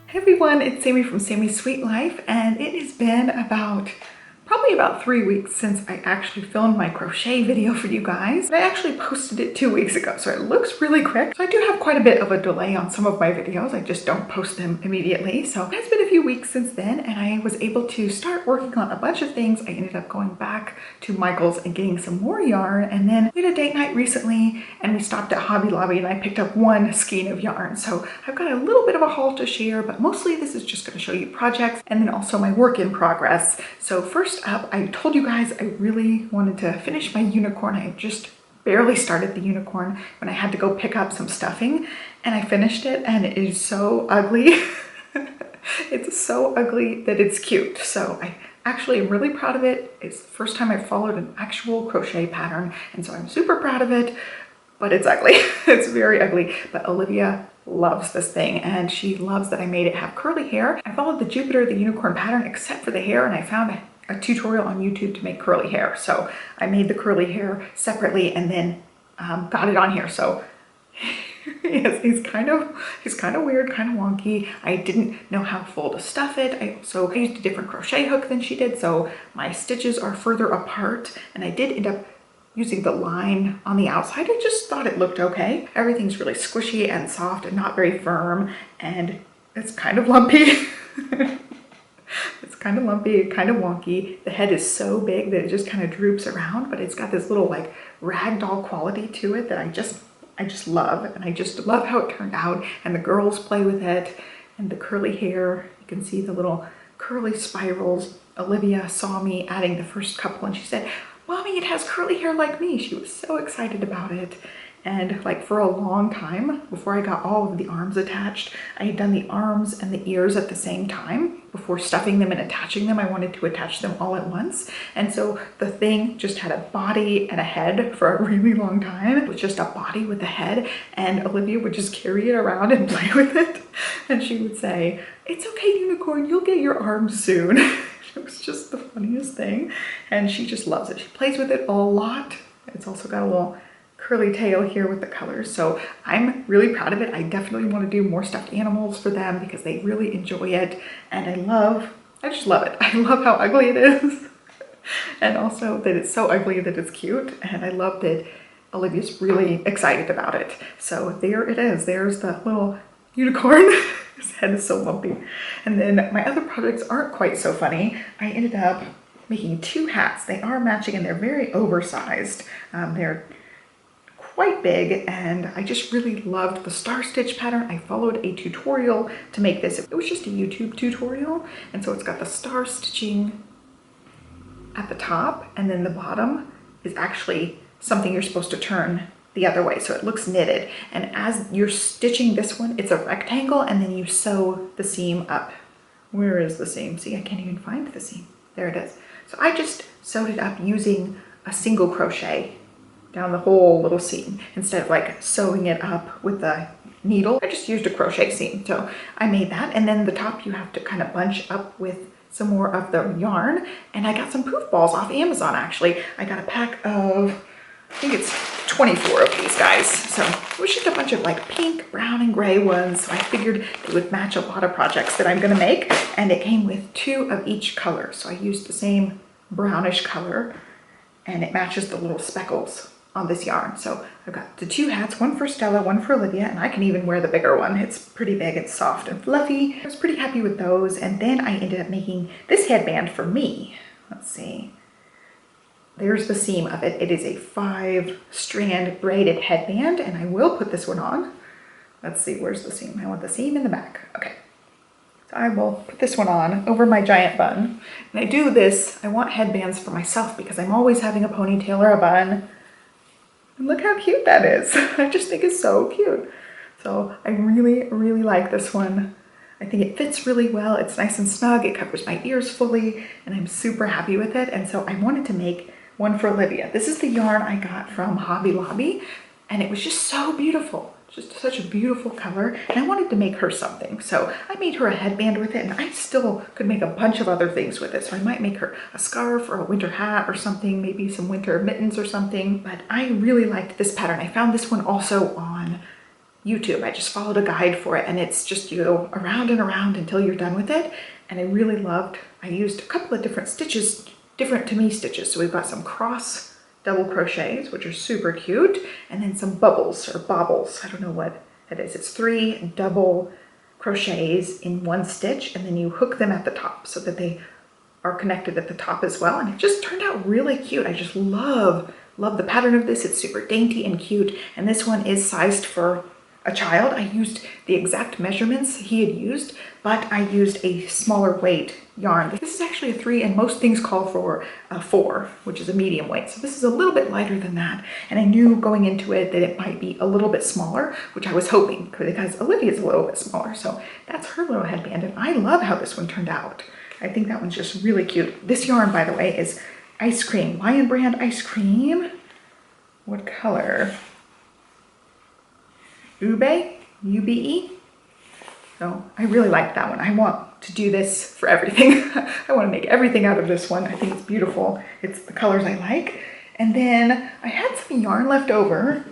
Hey everyone, it's Sami from Sami's Sweet Life, and it has been probably about 3 weeks since I actually filmed my crochet video for you guys. I actually posted it 2 weeks ago, so it looks really quick. So I do have quite a bit of a delay on some of my videos. I just don't post them immediately. So it's been a few weeks since then, and I was able to start working on a bunch of things. I ended up going back to Michael's and getting some more yarn, and then we had a date night recently, and we stopped at Hobby Lobby, and I picked up one skein of yarn. So I've got a little bit of a haul to share, but mostly this is just going to show you projects and then also my work in progress. So first up, I told you guys I really wanted to finish my unicorn. I just barely started the unicorn when I had to go pick up some stuffing, and I finished it, and it is so ugly. It's so ugly that it's cute. So I actually am really proud of it. It's the first time I've followed an actual crochet pattern, and so I'm super proud of it, but it's ugly. It's very ugly. But Olivia loves this thing, and she loves that I made it have curly hair. I followed the Jupiter the unicorn pattern except for the hair, and I found a tutorial on YouTube to make curly hair. So I made the curly hair separately and then got it on here. So yes, he's kind of weird, kind of wonky. I didn't know how full to stuff it. I used a different crochet hook than she did, so my stitches are further apart, and I did end up using the line on the outside. I just thought it looked okay. Everything's really squishy and soft and not very firm, and it's kind of lumpy. It's kind of lumpy, kind of wonky. The head is so big that it just kind of droops around, but it's got this little like ragdoll quality to it that I just love, and I just love how it turned out. And the girls play with it, and the curly hair, you can see the little curly spirals. Olivia saw me adding the first couple, and she said, "Mommy, it has curly hair like me." She was so excited about it. And like for a long time, before I got all of the arms attached, I had done the arms and the ears at the same time. Before stuffing them and attaching them, I wanted to attach them all at once. And so the thing just had a body and a head for a really long time. It was just a body with a head, and Olivia would just carry it around and play with it. And she would say, "It's okay, unicorn, you'll get your arms soon." It was just the funniest thing, and she just loves it. She plays with it a lot. It's also got a little curly tail here with the colors, so I'm really proud of it. I definitely want to do more stuffed animals for them because they really enjoy it, and I just love it. I love how ugly it is, and also that it's so ugly that it's cute, and I love that Olivia's really excited about it. So there it is. There's the little unicorn. His head is so lumpy. And then my other projects aren't quite so funny. I ended up making 2 hats. They are matching, and they're very oversized. They're quite big, and I just really loved the star stitch pattern. I followed a tutorial to make this. It was just a YouTube tutorial, and so it's got the star stitching at the top, and then the bottom is actually something you're supposed to turn the other way, so it looks knitted. And as you're stitching this one, it's a rectangle, and then you sew the seam up. Where is the seam? See, I can't even find the seam. There it is. So I just sewed it up using a single crochet down the whole little seam instead of like sewing it up with the needle. I just used a crochet seam, so I made that. And then the top you have to kind of bunch up with some more of the yarn, and I got some poof balls off Amazon. Actually, I got a pack of, I think it's 24 of these guys. So it was just a bunch of like pink, brown, and gray ones. So I figured they would match a lot of projects that I'm gonna make, and it came with 2 of each color. So I used the same brownish color, and it matches the little speckles on this yarn. So I've got the 2 hats, one for Stella, one for Olivia, and I can even wear the bigger one. It's pretty big, it's soft and fluffy. I was pretty happy with those. And then I ended up making this headband for me. Let's see. There's the seam of it. It is a 5-strand braided headband, and I will put this one on. Let's see, where's the seam? I want the seam in the back. Okay. So I will put this one on over my giant bun. And I do this, I want headbands for myself because I'm always having a ponytail or a bun. And look how cute that is. I just think it's so cute. So I really, really like this one. I think it fits really well. It's nice and snug. It covers my ears fully, and I'm super happy with it. And so I wanted to make one for Olivia. This is the yarn I got from Hobby Lobby, and it was just so beautiful. Just such a beautiful color, and I wanted to make her something. So I made her a headband with it, and I still could make a bunch of other things with it. So I might make her a scarf or a winter hat or something, maybe some winter mittens or something. But I really liked this pattern. I found this one also on YouTube. I just followed a guide for it, and it's just you go around and around until you're done with it. And I really loved, I used a couple of different stitches, different to me stitches. So we've got some cross double crochets, which are super cute, and then some bubbles or bobbles. I don't know what it is. It's 3 double crochets in one stitch, and then you hook them at the top so that they are connected at the top as well. And it just turned out really cute. I just love the pattern of this. It's super dainty and cute. And this one is sized for a child. I used the exact measurements he had used, but I used a smaller weight yarn. This is actually a 3, and most things call for a 4, which is a medium weight. So this is a little bit lighter than that. And I knew going into it that it might be a little bit smaller, which I was hoping, because Olivia's a little bit smaller. So that's her little headband. And I love how this one turned out. I think that one's just really cute. This yarn, by the way, is Ice Cream, Lion Brand Ice Cream. What color? Ube, U-B-E. So I really like that one. I want to do this for everything. I want to make everything out of this one. I think it's beautiful. It's the colors I like. And then I had some yarn left over.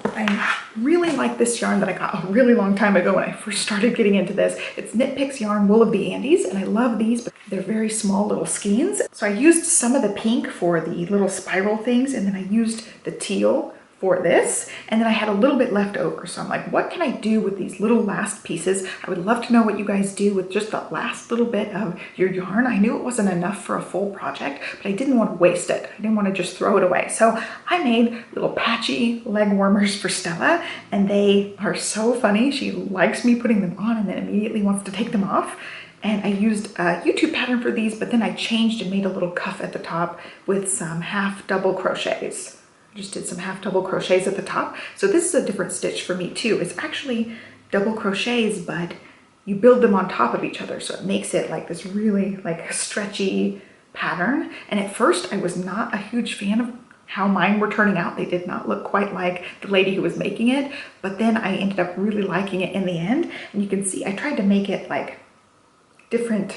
I really like this yarn that I got a really long time ago when I first started getting into this. It's Knit Picks yarn, Wool of the Andes, and I love these, but they're very small little skeins. So I used some of the pink for the little spiral things, and then I used the teal for this, and then I had a little bit left over. So I'm like, what can I do with these little last pieces? I would love to know what you guys do with just the last little bit of your yarn. I knew it wasn't enough for a full project, but I didn't want to waste it. I didn't want to just throw it away. So I made little patchy leg warmers for Stella, and they are so funny. She likes me putting them on and then immediately wants to take them off. And I used a YouTube pattern for these, but then I changed and made a little cuff at the top with some half double crochets. Just did some half double crochets at the top. So this is a different stitch for me too. It's actually double crochets, but you build them on top of each other. So it makes it like this really like stretchy pattern. And at first I was not a huge fan of how mine were turning out. They did not look quite like the lady who was making it, but then I ended up really liking it in the end. And you can see I tried to make it like different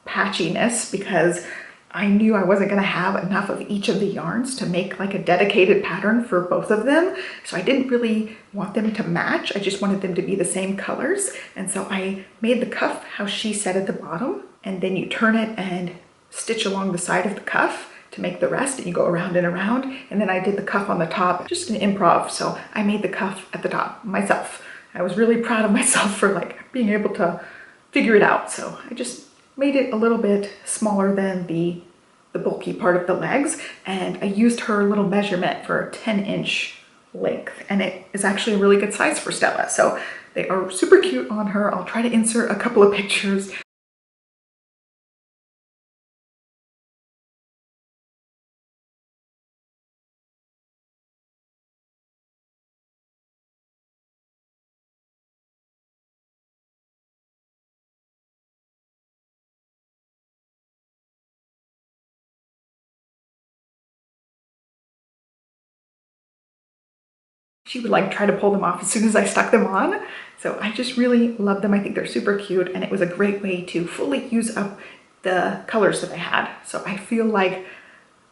patchiness because I knew I wasn't going to have enough of each of the yarns to make like a dedicated pattern for both of them. So I didn't really want them to match. I just wanted them to be the same colors. And so I made the cuff how she said at the bottom, and then you turn it and stitch along the side of the cuff to make the rest, and you go around and around. And then I did the cuff on the top, just an improv. So I made the cuff at the top myself. I was really proud of myself for like being able to figure it out. So I just made it a little bit smaller than the bulky part of the legs, and I used her little measurement for a 10-inch length, and it is actually a really good size for Stella. So they are super cute on her. I'll try to insert a couple of pictures. She would like try to pull them off as soon as I stuck them on. So I just really love them. I think they're super cute, and it was a great way to fully use up the colors that I had. So I feel like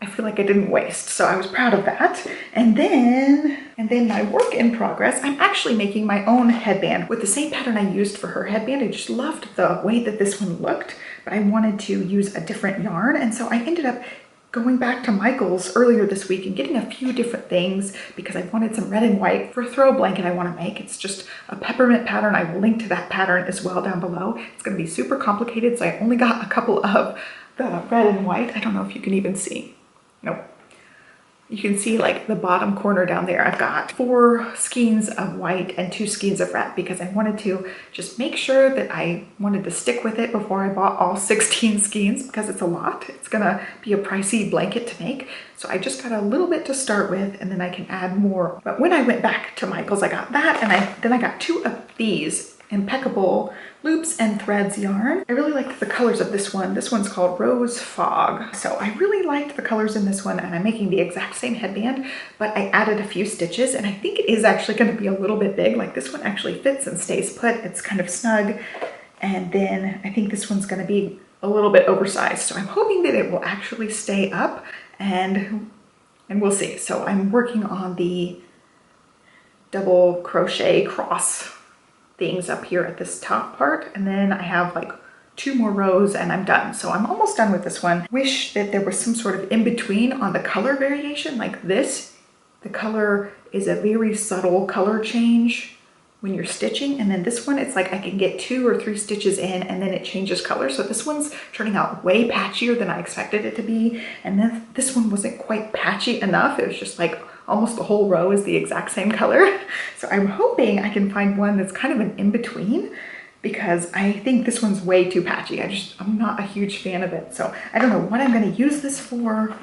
I didn't waste. So I was proud of that. And then my work in progress, I'm actually making my own headband with the same pattern I used for her headband. I just loved the way that this one looked, but I wanted to use a different yarn. And so I ended up going back to Michael's earlier this week and getting a few different things because I wanted some red and white for a throw blanket I want to make. It's just a peppermint pattern. I will link to that pattern as well down below. It's going to be super complicated, so I only got a couple of the red and white. I don't know if you can even see. Nope. You can see like the bottom corner down there. I've got 4 skeins of white and 2 skeins of red because I wanted to just make sure that I wanted to stick with it before I bought all 16 skeins because it's a lot. It's gonna be a pricey blanket to make. So I just got a little bit to start with, and then I can add more. But when I went back to Michael's, I got that, and then I got 2 of these impeccable loops and threads yarn. I really liked the colors of this one. This one's called Rose Fog. So I really liked the colors in this one, and I'm making the exact same headband, but I added a few stitches, and I think it is actually going to be a little bit big. Like this one actually fits and stays put. It's kind of snug. And then I think this one's going to be a little bit oversized. So I'm hoping that it will actually stay up, and we'll see. So I'm working on the double crochet cross things up here at this top part, and then I have like 2 more rows and I'm done. So I'm almost done with this one. Wish that there was some sort of in between on the color variation. Like this, the color is a very subtle color change when you're stitching, and then this one, it's like I can get 2 or 3 stitches in and then it changes color. So this one's turning out way patchier than I expected it to be, and then this one wasn't quite patchy enough. It was just like almost the whole row is the exact same color. So I'm hoping I can find one that's kind of an in-between, because I think this one's way too patchy. I'm not a huge fan of it. So I don't know what I'm gonna use this for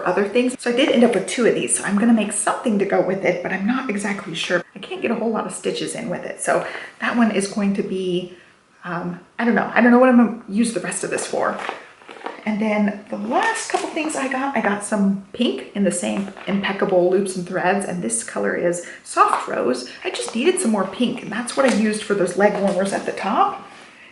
other things. So I did end up with 2 of these. So I'm gonna make something to go with it, but I'm not exactly sure. I can't get a whole lot of stitches in with it. So that one is going to be, I don't know what I'm gonna use the rest of this for. And then the last couple things I got some pink in the same impeccable loops and threads, and this color is soft rose. I just needed some more pink, and that's what I used for those leg warmers at the top.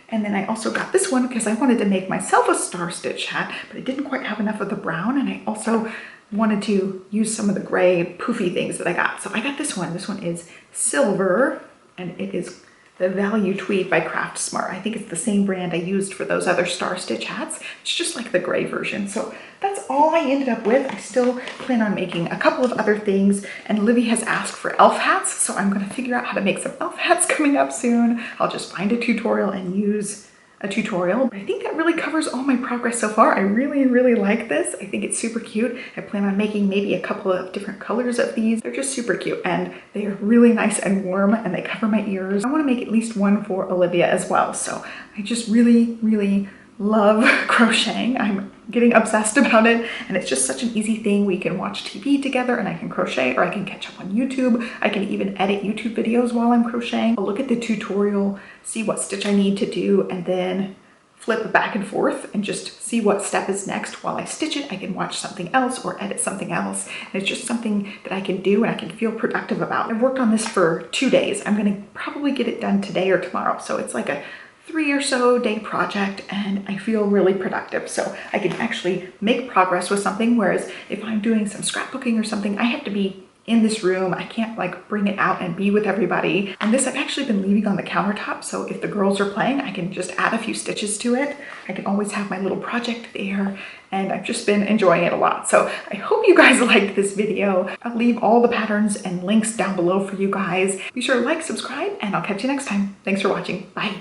And then I also got this one because I wanted to make myself a star stitch hat, but I didn't quite have enough of the brown, and I also wanted to use some of the gray poofy things that I got. So I got this one. This one is silver, and it is the Value Tweed by Craft Smart. I think it's the same brand I used for those other star stitch hats. It's just like the gray version. So that's all I ended up with. I still plan on making a couple of other things, and Olivia has asked for elf hats, so I'm gonna figure out how to make some elf hats coming up soon. I'll just find a tutorial and use a tutorial. I think that really covers all my progress so far. I really like this. I think it's super cute. I plan on making maybe a couple of different colors of these. They're just super cute, and they are really nice and warm, and they cover my ears. I want to make at least one for Olivia as well. So I just really love crocheting. I'm getting obsessed about it, and it's just such an easy thing. We can watch TV together and I can crochet, or I can catch up on YouTube. I can even edit YouTube videos while I'm crocheting. I'll look at the tutorial, see what stitch I need to do, and then flip back and forth and just see what step is next while I stitch it. I can watch something else or edit something else, and it's just something that I can do and I can feel productive about. I've worked on this for 2 days. I'm gonna probably get it done today or tomorrow, so it's like a 3 or so day project, and I feel really productive. So I can actually make progress with something, whereas if I'm doing some scrapbooking or something, I have to be in this room. I can't like bring it out and be with everybody. And this I've actually been leaving on the countertop, so if the girls are playing, I can just add a few stitches to it. I can always have my little project there, and I've just been enjoying it a lot. So I hope you guys liked this video. I'll leave all the patterns and links down below for you guys. Be sure to like, subscribe, and I'll catch you next time. Thanks for watching. Bye.